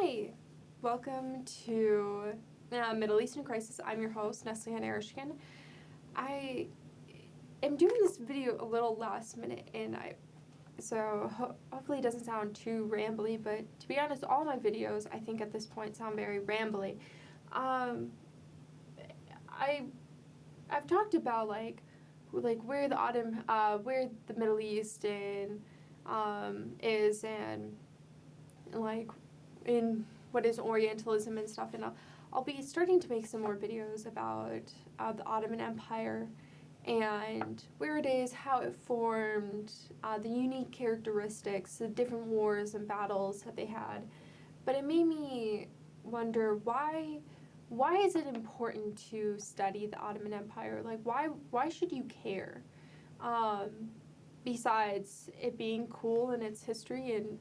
Hi, welcome to Middle Eastern Crisis. I'm your host, Neslihan Erishkin. I am doing this video a little last minute, and hopefully it doesn't sound too rambly, but to be honest, all my videos, I think at this point, sound very rambly. I've talked about like where the Middle East is, and like in what is Orientalism and stuff, and I'll be starting to make some more videos about the Ottoman Empire and where it is, how it formed, the unique characteristics, the different wars and battles that they had. But it made me wonder why is it important to study the Ottoman Empire? Like why should you care? Besides it being cool in its history, and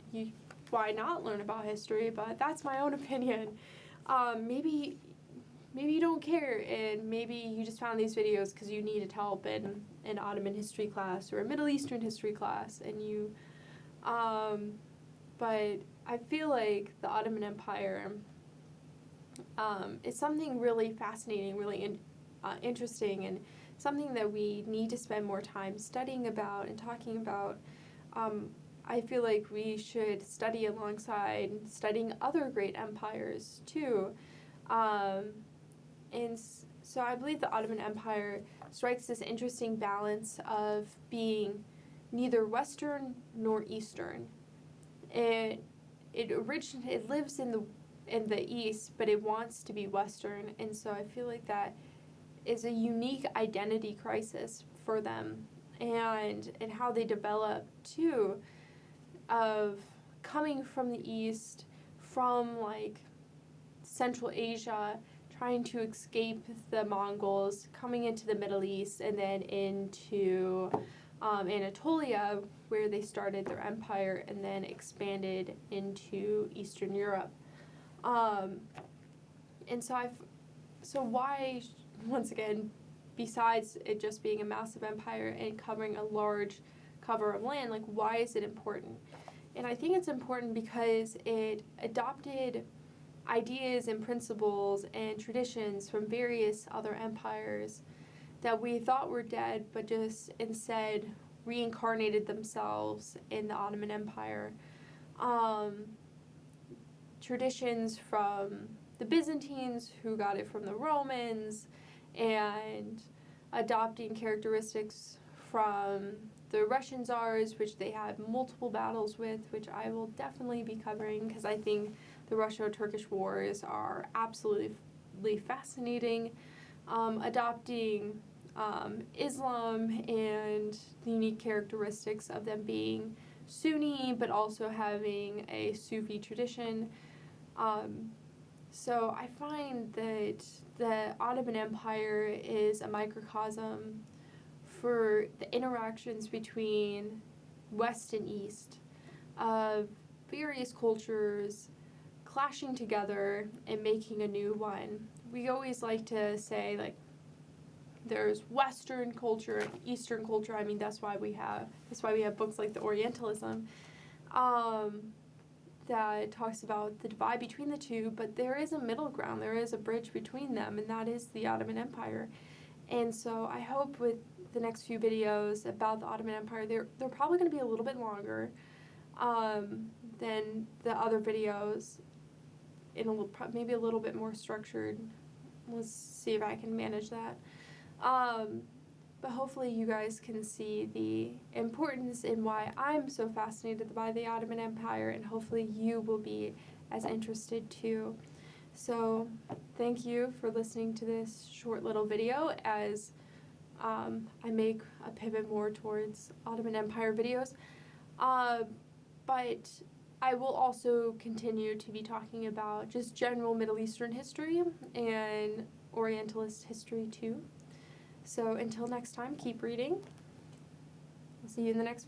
why not learn about history? But that's my own opinion. Maybe you don't care, and maybe you just found these videos because you needed help in an Ottoman history class or a Middle Eastern history class, and you. But I feel like the Ottoman Empire is something really fascinating, really interesting, and something that we need to spend more time studying about and talking about. I feel like we should study alongside studying other great empires too. And so I believe the Ottoman Empire strikes this interesting balance of being neither Western nor Eastern. It lives in the East, but it wants to be Western, and so I feel like that is a unique identity crisis for them, and how they develop too, of coming from the East, from like Central Asia, trying to escape the Mongols, coming into the Middle East, and then into Anatolia, where they started their empire and then expanded into Eastern Europe. And so why, once again, besides it just being a massive empire and covering a large cover of land, like why is it important? And I think it's important because it adopted ideas and principles and traditions from various other empires that we thought were dead, but just instead reincarnated themselves in the Ottoman Empire. Traditions from the Byzantines, who got it from the Romans, and adopting characteristics from the Russian czars, which they had multiple battles with, which I will definitely be covering because I think the Russo-Turkish wars are absolutely fascinating. Adopting Islam and the unique characteristics of them being Sunni, but also having a Sufi tradition. So I find that the Ottoman Empire is a microcosm for the interactions between West and East, of various cultures clashing together and making a new one. We always like to say, like, there's Western culture and Eastern culture. I mean, that's why we have books like the Orientalism, that talks about the divide between the two, but there is a middle ground, there is a bridge between them, and that is the Ottoman Empire. And so I hope with the next few videos about the Ottoman Empire, they're probably going to be a little bit longer than the other videos, and maybe a little bit more structured. Let's see if I can manage that. But hopefully you guys can see the importance in why I'm so fascinated by the Ottoman Empire, and hopefully you will be as interested too. So thank you for listening to this short little video as I make a pivot more towards Ottoman Empire videos. But I will also continue to be talking about just general Middle Eastern history and Orientalist history too. So until next time, keep reading. I'll see you in the next video.